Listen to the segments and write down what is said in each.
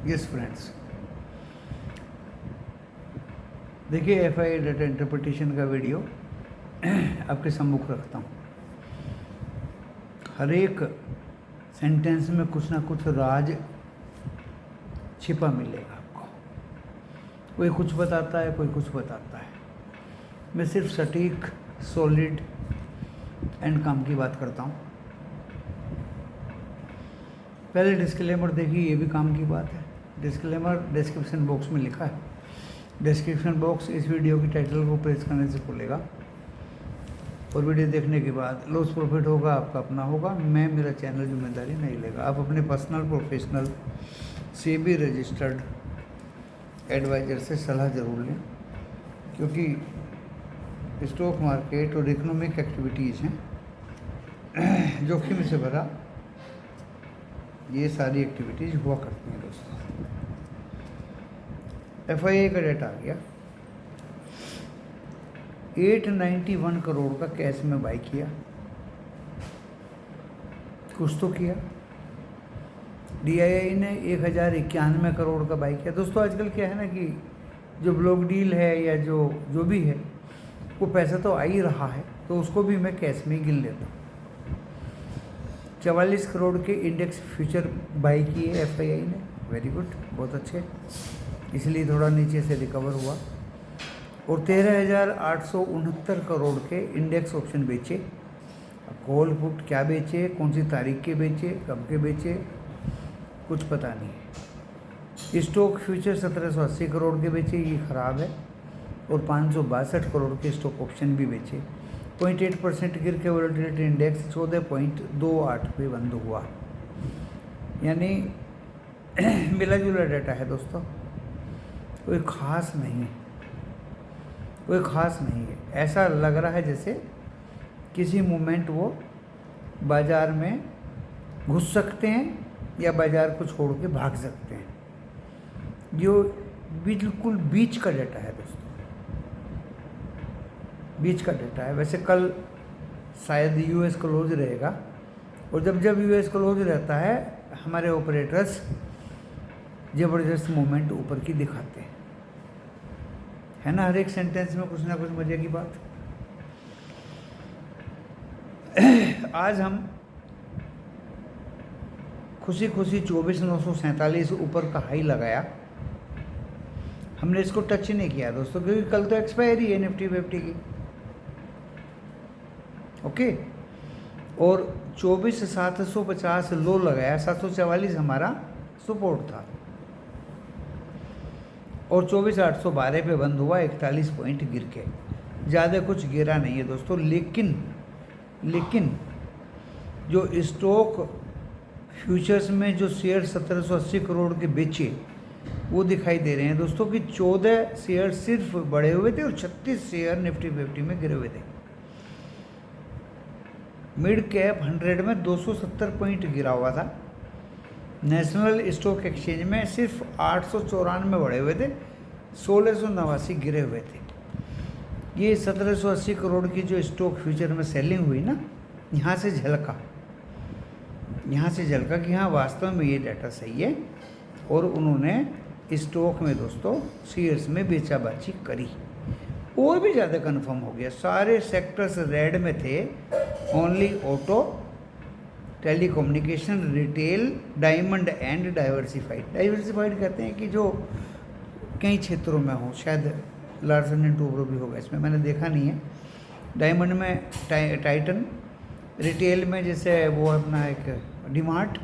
Yes friends, देखिए FI data interpretation का video आपके सम्मुख रखता हूँ। हर एक सेंटेंस में कुछ ना कुछ राज छिपा मिलेगा आपको। कोई कुछ बताता है, कोई कुछ बताता है। मैं सिर्फ सटीक, सॉलिड एंड काम की बात करता हूँ। पहले डिस्क्लेमर देखिए, ये भी काम की बात है। डिस्क्लेमर डिस्क्रिप्शन बॉक्स में लिखा है। डिस्क्रिप्शन बॉक्स इस वीडियो की टाइटल को प्रेस करने से खुलेगा और वीडियो देखने के बाद लॉस प्रॉफिट होगा आपका अपना होगा। मेरा चैनल जिम्मेदारी नहीं लेगा। आप अपने personal professional SEBI registered adviser से सलाह ज़रूर लें, क्योंकि स्टॉक मार्केट और इकोनॉमिक एक्टिविटीज़ हैं जोखिम से भरा ये सारी एक्टिविटीज़ हुआ करती हैं दोस्तों। एफआईआई का डेटा आ गया। 891 करोड़ का कैश में बाई किया, कुछ तो किया। डीआईआई ने 1091 करोड़ का बाई किया। दोस्तों आजकल क्या है ना कि जो ब्लॉक डील है या जो भी है वो पैसा तो आ ही रहा है, तो उसको भी मैं कैश में ही गिन लेता हूँ। 44 करोड़ के इंडेक्स फ्यूचर बाई किए एफआईआई ने। वेरी गुड, बहुत अच्छे, इसलिए थोड़ा नीचे से रिकवर हुआ। और 13,869 करोड़ के इंडेक्स ऑप्शन बेचे। अब कॉल पुट क्या बेचे, कौन सी तारीख के बेचे, कब के बेचे, कुछ पता नहीं। स्टॉक फ्यूचर 1780 करोड़ के बेचे, ये ख़राब है। और 562 करोड़ के स्टॉक ऑप्शन भी बेचे। 0.8% गिर के वोलेटिलिटी इंडेक्स 14.28 पे बंद हुआ। यानी मिला जुला डाटा है दोस्तों, कोई ख़ास नहीं है, कोई ख़ास नहीं है। ऐसा लग रहा है जैसे किसी मोमेंट वो बाज़ार में घुस सकते हैं या बाज़ार को छोड़ के भाग सकते हैं। जो बिल्कुल बीच का डाटा है दोस्तों, बीच का डाटा है। वैसे कल शायद यूएस क्लोज रहेगा, और जब यूएस क्लोज रहता है हमारे ऑपरेटर्स ज़बरदस्त मूवमेंट ऊपर की दिखाते हैं, है ना। हर एक सेंटेंस में कुछ ना कुछ मज़े की बात। आज हम खुशी 24,947 ऊपर का हाई लगाया। हमने इसको टच नहीं किया दोस्तों, क्योंकि कल तो एक्सपायरी है निफ्टी फिफ्टी की। ओके, और 24,750 लो लगाया, 744 हमारा सपोर्ट था, और 24,812 पे बंद हुआ, 41 पॉइंट गिर के। ज़्यादा कुछ गिरा नहीं है दोस्तों। लेकिन जो स्टॉक फ्यूचर्स में जो शेयर 1780 करोड़ के बेचे वो दिखाई दे रहे हैं दोस्तों कि 14 शेयर सिर्फ बढ़े हुए थे और 36 शेयर निफ्टी 50 में गिरे हुए थे। मिड कैप 100 में 270 पॉइंट गिरा हुआ था। नेशनल स्टॉक एक्सचेंज में सिर्फ 894 बढ़े हुए थे, 1689 गिरे हुए थे। ये 1780 करोड़ की जो स्टॉक फ्यूचर में सेलिंग हुई ना, यहाँ से झलका कि हाँ वास्तव में ये डाटा सही है। और उन्होंने स्टॉक में दोस्तों शेयर्स में बेचाबाची करी, और भी ज़्यादा कंफर्म हो गया। सारे सेक्टर्स रेड में थे, only auto, telecommunication, retail, diamond and diversified कहते हैं कि जो कई क्षेत्रों में हो। शायद लार्सन एंड टूब्रो भी होगा इसमें, मैंने देखा नहीं है। डायमंड में टाइटन, रिटेल में जैसे वो अपना एक डीमार्ट,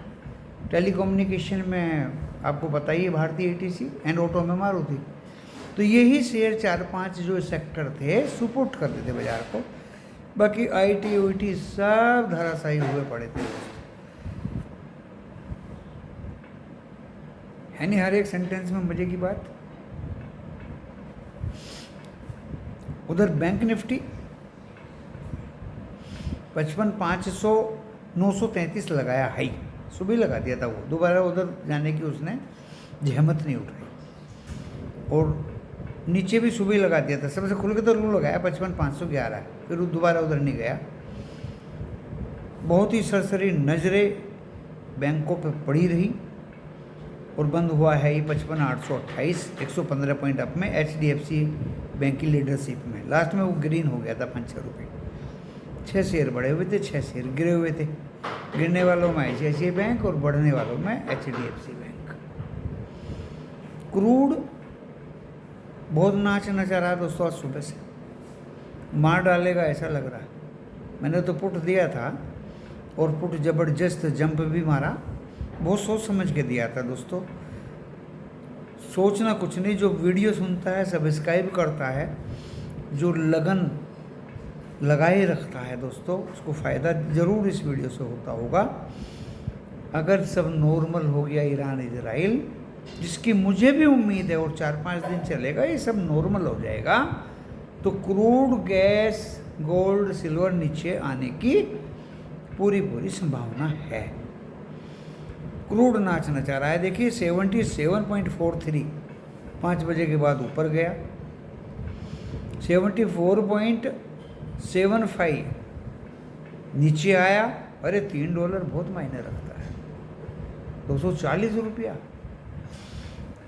टेलीकम्युनिकेशन में आपको पता ही है भारतीय एटीसी, एंड ऑटो में मारुति। तो यही शेयर 4-5 जो सेक्टर थे सपोर्ट करते थे बाजार को। बाकी आईटी ओईटी सब धराशायी हुए पड़े थे। है नहीं हर एक सेंटेंस में मजे की बात। उधर बैंक निफ्टी 55,500 933 लगाया हाई, सुबह लगा दिया था वो। दोबारा उधर जाने की उसने जहमत नहीं उठाई, और नीचे भी सुबह लगा दिया था। सबसे खुल के तो लो लगाया 55,511, फिर दोबारा उधर नहीं गया। बहुत ही सरसरी नज़रें बैंकों पे पड़ी रही, और बंद हुआ है ये 55,828, 115 पॉइंट अप में HDFC बैंक की लीडरशिप में। लास्ट में वो ग्रीन हो गया था 5 रुपये। 6 शेयर बढ़े हुए थे, 6 शेयर गिरे हुए थे। गिरने वालों में ICICI बैंक और बढ़ने वालों में HDFC बैंक। क्रूड बहुत नाच नचा रहा है दोस्तों, आज सुबह से मार डालेगा ऐसा लग रहा है। मैंने तो पुट दिया था और पुट ज़बरदस्त जंप भी मारा, बहुत सोच समझ के दिया था दोस्तों। सोचना कुछ नहीं, जो वीडियो सुनता है, सब्सक्राइब करता है, जो लगन लगाए रखता है दोस्तों, उसको फ़ायदा ज़रूर इस वीडियो से होता होगा। अगर सब नॉर्मल हो गया ईरान इजराइल, जिसकी मुझे भी उम्मीद है और 4-5 दिन चलेगा, ये सब नॉर्मल हो जाएगा, तो क्रूड, गैस, गोल्ड, सिल्वर नीचे आने की पूरी संभावना है। क्रूड नाच नचा रहा है, देखिए 77.43 5 बजे के बाद ऊपर गया, 74.75 नीचे आया। अरे $3 बहुत मायने रखता है, 240 रुपया।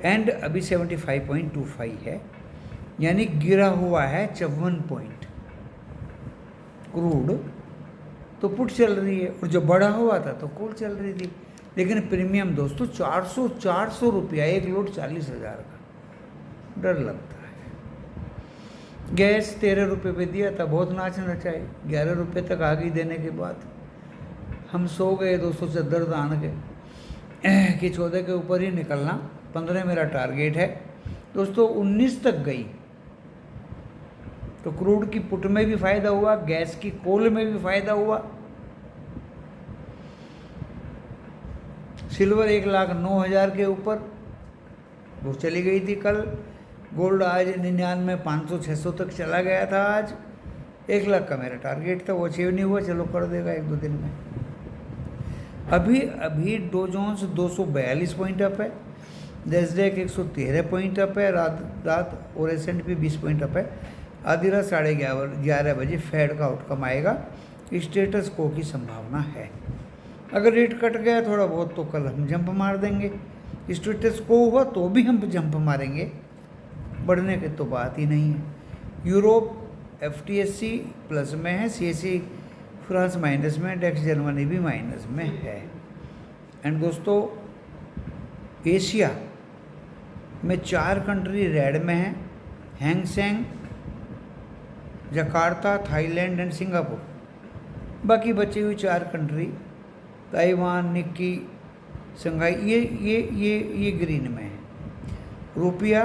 एंड अभी 75.25 है, यानी गिरा हुआ है 54 पॉइंट क्रूड। तो पुट चल रही है, और जो बढ़ा हुआ था तो कॉल चल रही थी। लेकिन प्रीमियम दोस्तों 400 रुपया, एक लोड 40,000 का, डर लगता है। गैस 13 रुपये पे दिया था, बहुत नाच नचाई, 11 रुपये तक आ गई देने के बाद हम सो गए दोस्तों, चद्दर तान के कि 14 के ऊपर ही निकलना, 15 मेरा टारगेट है दोस्तों। 19 तक गई तो क्रूड की पुट में भी फ़ायदा हुआ, गैस की कोल में भी फ़ायदा हुआ। सिल्वर 1,09,000 के ऊपर वो चली गई थी कल। गोल्ड आज 99,500-600 तक चला गया था आज। 1 लाख का मेरा टारगेट था, वो अचीव नहीं हुआ, चलो कर देगा 1-2 दिन में। अभी डो जोन्स 242 पॉइंट अप है, नैस्डैक 113 पॉइंट अप है रात, और S&P 20 पॉइंट अप है। आधी रात 11:30 बजे फेड का आउटकम आएगा, स्टेटस को की संभावना है। अगर रेट कट गया थोड़ा बहुत तो कल हम जंप मार देंगे, स्टेटस को हुआ तो भी हम जंप मारेंगे, बढ़ने की तो बात ही नहीं है। यूरोप FTSE प्लस में है, CAC फ्रांस माइनस में, डेक्स जर्मनी भी माइनस में है। एंड दोस्तों एशिया में 4 कंट्री रेड में है, Hang Seng, Jakarta, Thailand and Singapore. बाकी बची हुई 4 कंट्री, ताइवान, निक्की, शंघाई, ये ग्रीन में है। रुपया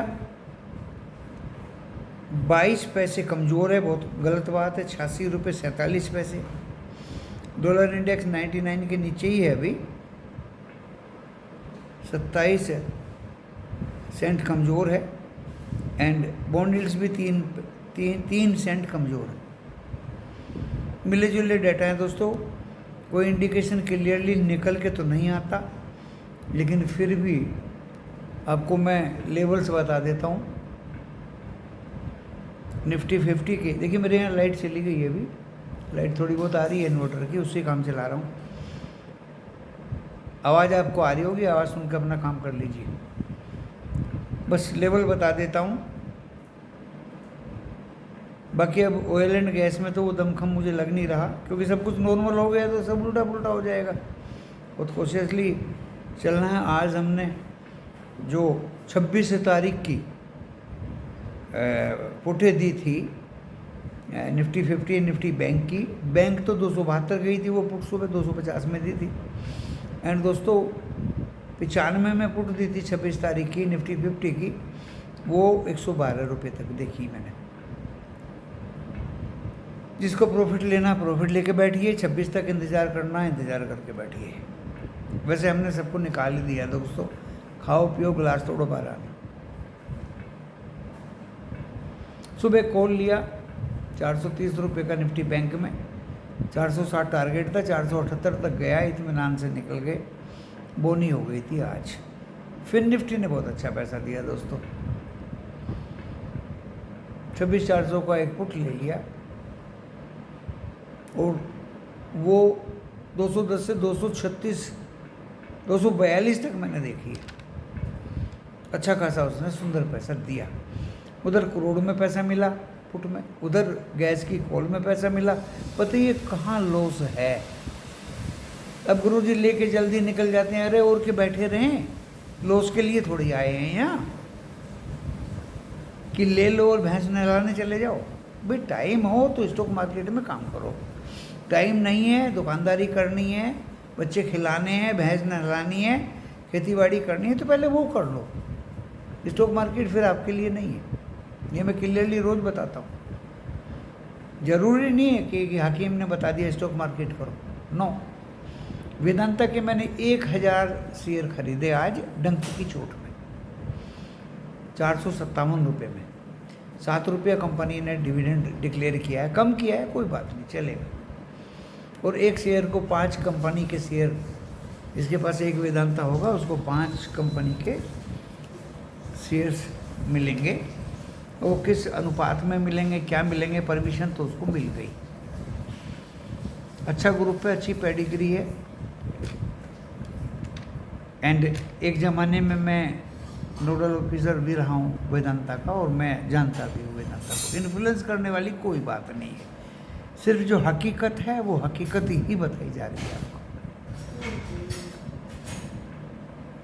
22 पैसे कमज़ोर है, बहुत गलत बात है, 86 रुपये 47 पैसे। डॉलर इंडेक्स 99 के नीचे ही है अभी, 27 सेंट कमज़ोर है। एंड बॉन्ड यील्ड्स भी 3 सेंट कमज़ोर है। मिले जुले डाटा है दोस्तों, कोई इंडिकेशन क्लियरली निकल के तो नहीं आता, लेकिन फिर भी आपको मैं लेवल्स बता देता हूँ। निफ्टी 50 के देखिए, मेरे यहाँ लाइट चली गई है, अभी लाइट थोड़ी बहुत आ रही है इन्वर्टर की, उससे काम चला रहा हूँ। आवाज़ आपको आ रही होगी, आवाज़ सुनकर अपना काम कर लीजिए। बस लेवल बता देता हूँ। बाकी अब ऑयल एंड गैस में तो वो दमखम मुझे लग नहीं रहा, क्योंकि सब कुछ नॉर्मल हो गया तो सब उल्टा पुल्टा हो जाएगा। बहुत कॉशियसली चलना है। आज हमने जो 26 तारीख की पुटे दी थी निफ्टी 50 निफ्टी बैंक की, बैंक तो 272 गई थी, वो पुट सुबह 250 में दी थी। एंड दोस्तों 95 में पुट दी थी 26 तारीख की निफ्टी 50 की, वो 112 रुपये तक देखी मैंने। जिसको प्रॉफिट लेना प्रॉफिट लेके बैठिए, 26 तक इंतज़ार करना इंतज़ार करके बैठिए। वैसे हमने सबको निकाल ही दिया दोस्तों, खाओ पियो गिलास तोड़ो बारह। सुबह कॉल लिया 430 रुपये का निफ्टी बैंक में, 460 टारगेट था, 478 तक गया, इत्मीनान से निकल गए, बोनी हो गई थी आज। फिर निफ्टी ने बहुत अच्छा पैसा दिया दोस्तों, 26,400 का एक पुट ले लिया और वो 210 से 242 तक मैंने देखी है। अच्छा खासा उसने सुंदर पैसा दिया। उधर करोड़ में पैसा मिला पुट में, उधर गैस की कॉल में पैसा मिला। पता ये कहाँ लॉस है। अब गुरुजी लेके जल्दी निकल जाते हैं, अरे और के बैठे रहें, लॉस के लिए थोड़ी आए हैं यहाँ कि ले लो और भैंस नहलाने चले जाओ। भाई टाइम हो तो स्टॉक मार्केट में काम करो, टाइम नहीं है दुकानदारी करनी है, बच्चे खिलाने हैं, भैंस नहलानी है, खेतीबाड़ी करनी है, तो पहले वो कर लो। स्टॉक मार्केट फिर आपके लिए नहीं है, ये मैं क्लियरली रोज़ बताता हूँ। जरूरी नहीं है कि हकीम ने बता दिया स्टॉक मार्केट करो, नो। वेदांता के मैंने 1000 शेयर खरीदे आज डंक की चोट में, 457 रुपये में। 7 रुपया कंपनी ने डिविडेंड डिक्लेयर किया है, कम किया है, कोई बात नहीं, चलेगा। और एक शेयर को 5 कंपनी के शेयर, इसके पास एक वेदांता होगा उसको 5 कंपनी के शेयर्स मिलेंगे। वो किस अनुपात में मिलेंगे, क्या मिलेंगे, परमिशन तो उसको मिल गई। अच्छा ग्रुप है, अच्छी पेडिग्री है। एंड एक ज़माने में मैं नोडल ऑफिसर भी रहा हूँ वेदांता का, और मैं जानता भी हूँ वेदांता को। इन्फ्लुएंस करने वाली कोई बात नहीं है, सिर्फ जो हकीकत है वो हकीकत ही बताई जा रही है आपको।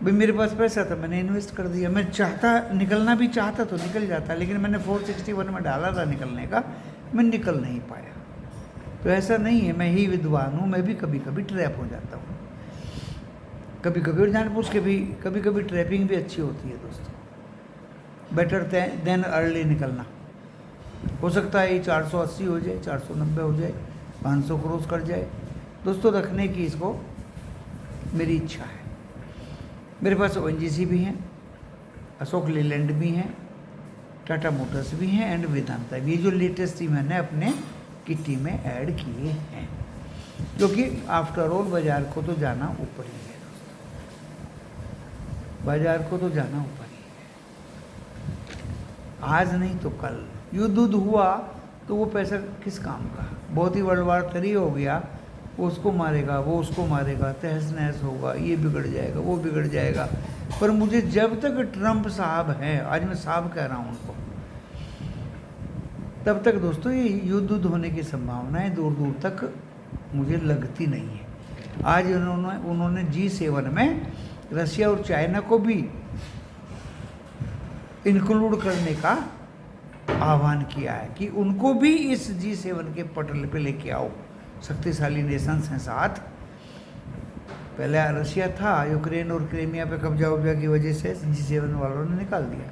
भाई मेरे पास पैसा था, मैंने इन्वेस्ट कर दिया। मैं चाहता, निकलना भी चाहता तो निकल जाता, लेकिन मैंने 461 में डाला था निकलने का, मैं निकल नहीं पाया। तो ऐसा नहीं है मैं ही विद्वान हूँ, मैं भी कभी कभी ट्रैप हो जाता हूँ, कभी कभी, और जानबूझ के भी। कभी कभी ट्रैपिंग भी अच्छी होती है दोस्तों। बेटर देन अर्ली निकलना। हो सकता है ये 480 हो जाए, 490 हो जाए, 500 क्रॉस कर जाए दोस्तों, रखने की इसको मेरी इच्छा है। मेरे पास ONGC भी हैं, अशोक लेलैंड भी हैं, टाटा मोटर्स भी हैं, एंड वेदांता भी। ये जो लेटेस्ट ही मैंने अपने किट्टी में ऐड किए हैं, क्योंकि आफ्टर ऑल बाजार को तो जाना ऊपर ही है दोस्तों, बाजार को तो जाना ऊपर ही है। आज नहीं तो कल युद्ध हुआ तो वो पैसा किस काम का। बहुत ही वर्ल्ड वार 3 हो गया, वो उसको मारेगा, वो उसको मारेगा, तहस नहस होगा, ये बिगड़ जाएगा, वो बिगड़ जाएगा। पर मुझे जब तक ट्रंप साहब हैं, आज मैं साहब कह रहा हूँ उनको, तब तक दोस्तों ये युद्ध होने की संभावनाएं दूर दूर तक मुझे लगती नहीं है। आज उन्होंने G7 में रशिया और चाइना को भी इंक्लूड करने का आह्वान किया है कि उनको भी इस G7 के पटल पे लेके आओ। शक्तिशाली नेशंस हैं साथ। पहले रशिया था, यूक्रेन और क्रीमिया पे कब्जा उब्जा की वजह से G7 वालों ने निकाल दिया,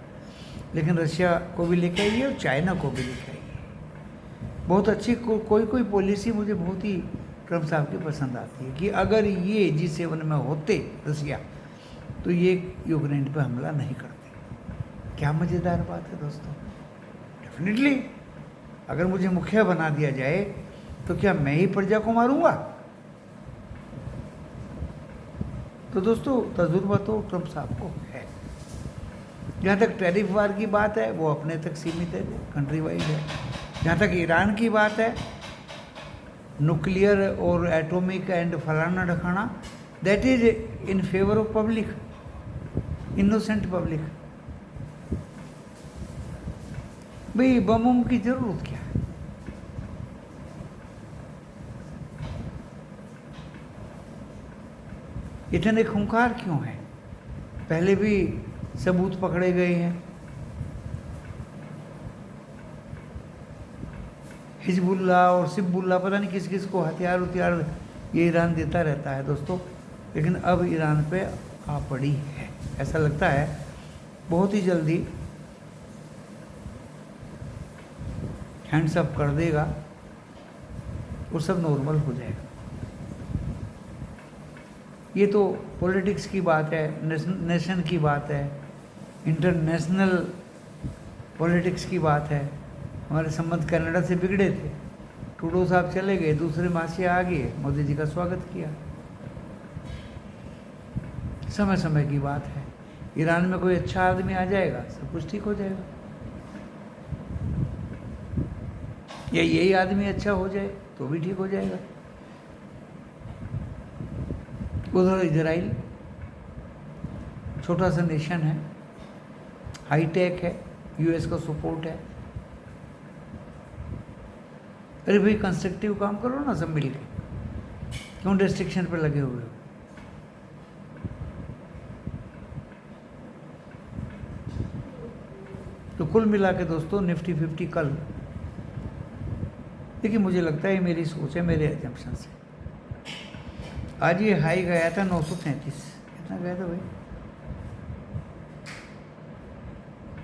लेकिन रशिया को भी लेके आइए और चाइना को भी लेके आइए। बहुत अच्छी कोई पॉलिसी मुझे बहुत ही ट्रम्प साहब की पसंद आती है कि अगर ये G7 में होते रशिया, तो ये यूक्रेन पे हमला नहीं करते। क्या मज़ेदार बात है दोस्तों। डेफिनेटली अगर मुझे मुखिया बना दिया जाए तो क्या मैं ही प्रजा को मारूंगा। तो दोस्तों तजुर्बा तो ट्रम्प साहब को है। जहाँ तक टैरिफ वार की बात है वो अपने तक सीमित है, कंट्री वाइज है। जहाँ तक ईरान की बात है, न्यूक्लियर और एटॉमिक एंड फलाना ढकाना, that is in favour of public, innocent public. भाई बम की जरूरत क्या है। इतने खूंखार क्यों हैं। पहले भी सबूत पकड़े गए हैं। हिजबुल्ला और सिब्बुल्ला, पता नहीं किस किस को हथियार ये ईरान देता रहता है दोस्तों, लेकिन अब ईरान पे आ पड़ी है। ऐसा लगता है बहुत ही जल्दी हैंड्स अप कर देगा और सब नॉर्मल हो जाएगा। ये तो पॉलिटिक्स की बात है, नेशन की बात है, इंटरनेशनल पॉलिटिक्स की बात है। हमारे संबंध कनाडा से बिगड़े थे, ट्रूडो साहब चले गए, दूसरे मासी आ गए, मोदी जी का स्वागत किया। समय समय की बात है। ईरान में कोई अच्छा आदमी आ जाएगा, सब कुछ ठीक हो जाएगा। या यही आदमी अच्छा हो जाए तो भी ठीक हो जाएगा। उधर इजराइल छोटा सा नेशन है, हाईटेक है, यूएस का सपोर्ट है। अरे भाई कंस्ट्रक्टिव काम करो ना सब मिल के, क्यों रेस्ट्रिक्शन पे लगे हुए हो? तो कुल मिला के दोस्तों निफ्टी 50 कल, देखिए मुझे लगता है मेरी सोच है, मेरे एजम्पशन से, आज ये हाई गया था 933, कितना गया था भाई?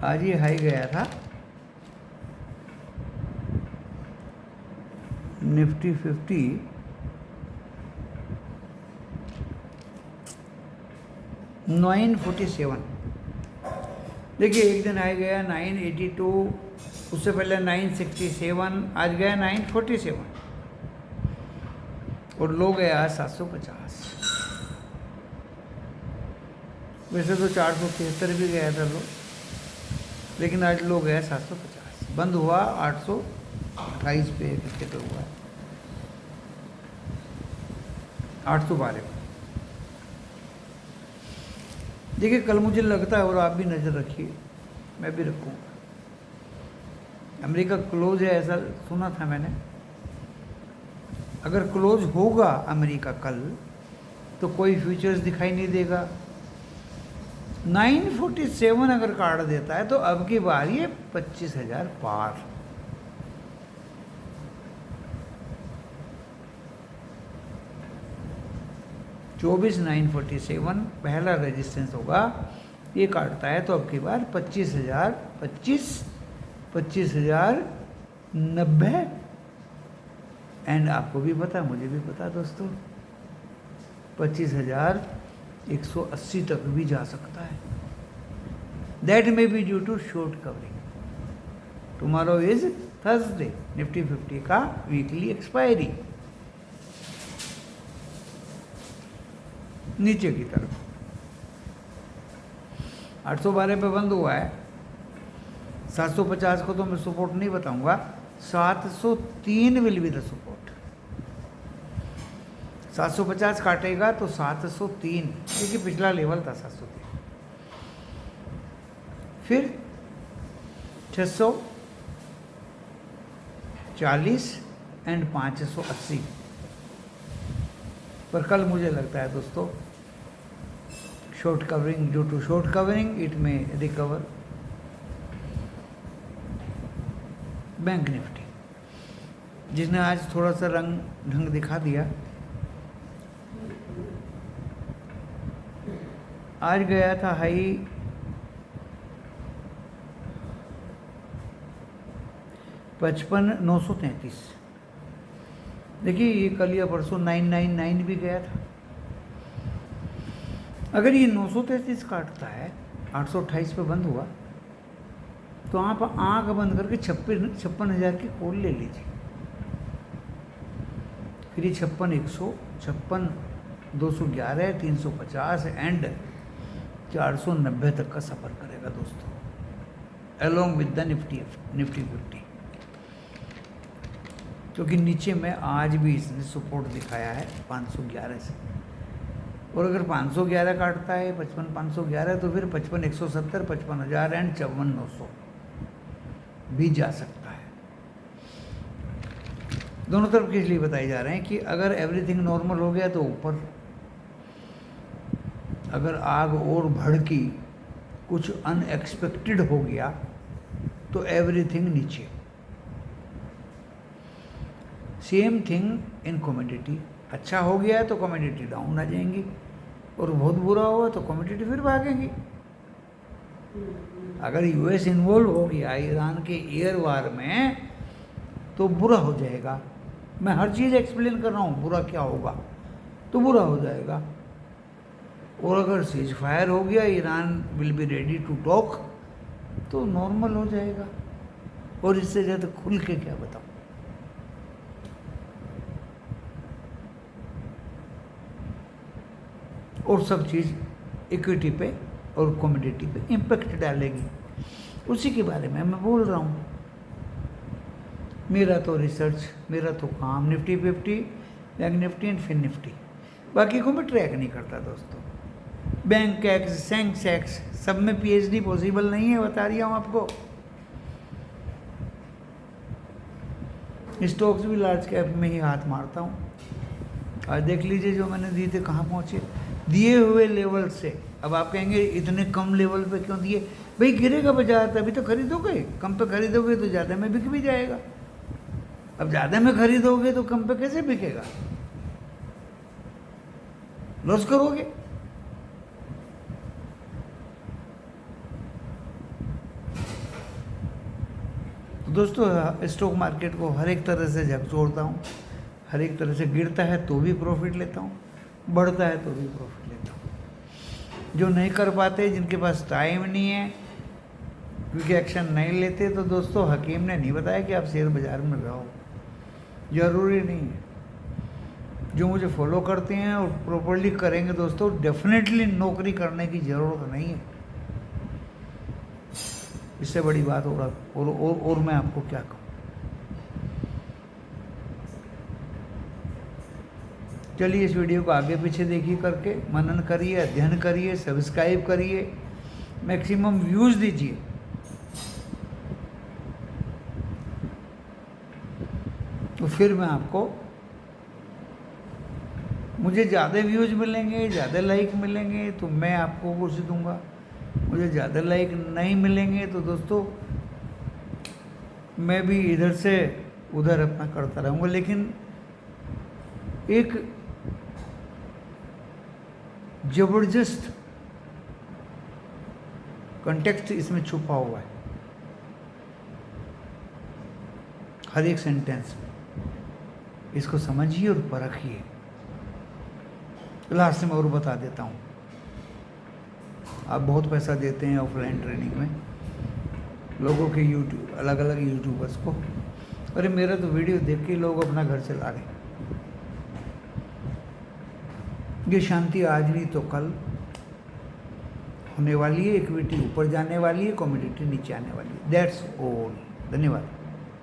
आज ये हाई गया था निफ्टी 50 947। देखिए एक दिन आ गया 982, उससे पहले 967, आज गया 947 और लो गया 750। वैसे तो 473 भी गया था लो, लेकिन आज लो गया 750, बंद हुआ 828 पे, कितने पे हुआ है? 812 पे। देखिए कल मुझे लगता है, और आप भी नज़र रखिए, मैं भी रखूँगा, अमेरिका क्लोज है ऐसा सुना था मैंने। अगर क्लोज होगा अमेरिका कल तो कोई फ्यूचर्स दिखाई नहीं देगा। 947 अगर काट देता है तो अब की बार ये 25,000 पार। चौबीस 947 पहला रेजिस्टेंस होगा, ये काटता है तो अब की बार 25,090। एंड आपको भी पता, मुझे भी पता दोस्तों, 25,180 तक भी जा सकता है। That may be due to short covering. Tomorrow is Thursday, Nifty 50 का वीकली एक्सपायरी। नीचे की तरफ 812 पे बंद हुआ है। 750 को तो मैं सपोर्ट नहीं बताऊंगा, 703 विल बी द सपोर्ट। 750 काटेगा तो 703, क्योंकि पिछला लेवल था 703। फिर 640 एंड 580 पर कल मुझे लगता है दोस्तों short covering, due to short covering it में रिकवर। बैंक निफ्टी जिसने आज थोड़ा सा रंग ढंग दिखा दिया, आज गया था हाई 55,933। देखिए ये कल या परसों 999 भी गया था। अगर ये 933 काटता है, 828 पे बंद हुआ, तो आप आंख बंद करके 56,000 की कॉल ले लीजिए। फिर ये 56,100, 56,211, 350 एंड 490 तक का सफ़र करेगा दोस्तों, अलोंग विद द निफ्टी 50, क्योंकि नीचे में आज भी इसने सपोर्ट दिखाया है 511 से। और अगर 511 काटता है 55,511, तो फिर 55,170, 55,000 एंड 54,900 भी जा सकता है। दोनों तरफ के इसलिए बताए जा रहे हैं कि अगर एवरीथिंग नॉर्मल हो गया तो ऊपर, अगर आग और भड़की, कुछ अनएक्सपेक्टेड हो गया तो एवरीथिंग नीचे। सेम थिंग इन कमोडिटी, अच्छा हो गया तो कमोडिटी डाउन आ जाएंगी, और बहुत बुरा हुआ तो कमोडिटी फिर भागेंगी। अगर यूएस इन्वॉल्व हो गया ईरान के एयर वार में तो बुरा हो जाएगा। मैं हर चीज़ एक्सप्लेन कर रहा हूँ, बुरा क्या होगा, तो बुरा हो जाएगा। और अगर सीज फायर हो गया, Iran will be ready to talk, तो नॉर्मल हो जाएगा। और इससे ज़्यादा खुल के क्या बताऊँ। और सब चीज़ इक्विटी पे और कमोडिटी पे इम्पैक्ट डालेगी, उसी के बारे में मैं बोल रहा हूँ। मेरा तो रिसर्च, मेरा तो काम निफ्टी 50, बैंक निफ्टी एंड फिन निफ्टी, बाकी को मैं ट्रैक नहीं करता दोस्तों। बैंक एक्स, सेंसेक्स, सब में पीएचडी पॉसिबल नहीं है, बता रही हूँ आपको। स्टॉक्स भी लार्ज कैप में ही हाथ मारता हूँ। आज देख लीजिए जो मैंने दिए थे कहाँ पहुँचे, दिए हुए लेवल से। अब आप कहेंगे इतने कम लेवल पे क्यों दिए? भाई गिरेगा बाजार, तभी तो खरीदोगे। कम पे खरीदोगे तो ज़्यादा में बिक भी जाएगा। अब ज़्यादा में खरीदोगे तो कम पे कैसे बिकेगा? लॉस करोगे। तो दोस्तों स्टॉक मार्केट को हर एक तरह से झकझोरता हूँ, हर एक तरह से गिरता है तो भी प्रॉफिट लेता हूँ, बढ़ता है तो भी प्रॉफिट लेता हूँ। जो नहीं कर पाते, जिनके पास टाइम नहीं है, क्योंकि एक्शन नहीं लेते, तो दोस्तों हकीम ने नहीं बताया कि आप शेयर बाजार में रहो, ज़रूरी नहीं है। जो मुझे फॉलो करते हैं और प्रॉपरली करेंगे दोस्तों, डेफिनेटली नौकरी करने की ज़रूरत नहीं है। इससे बड़ी बात और मैं आपको क्या कहूँ। चलिए इस वीडियो को आगे पीछे देखिए, करके मनन करिए, अध्ययन करिए, सब्सक्राइब करिए, मैक्सिमम व्यूज़ दीजिए। तो फिर मैं आपको, मुझे ज़्यादा व्यूज़ मिलेंगे, ज़्यादा लाइक मिलेंगे तो मैं आपको कुछ दूंगा। मुझे ज़्यादा लाइक नहीं मिलेंगे तो दोस्तों मैं भी इधर से उधर अपना करता रहूँगा। लेकिन एक ज़बरदस्त कॉन्टेक्स्ट इसमें छुपा हुआ है, हर एक सेंटेंस में। इसको समझिए और परखिए। लास्ट में और बता देता हूँ, आप बहुत पैसा देते हैं ऑफलाइन ट्रेनिंग में लोगों के यूट्यूब, अलग अलग यूट्यूबर्स को। अरे मेरा तो वीडियो देख के लोग अपना घर चला रहे। ये शांति आज नहीं तो कल होने वाली है। इक्विटी ऊपर जाने वाली है, कमोडिटी नीचे आने वाली है। That's all. धन्यवाद।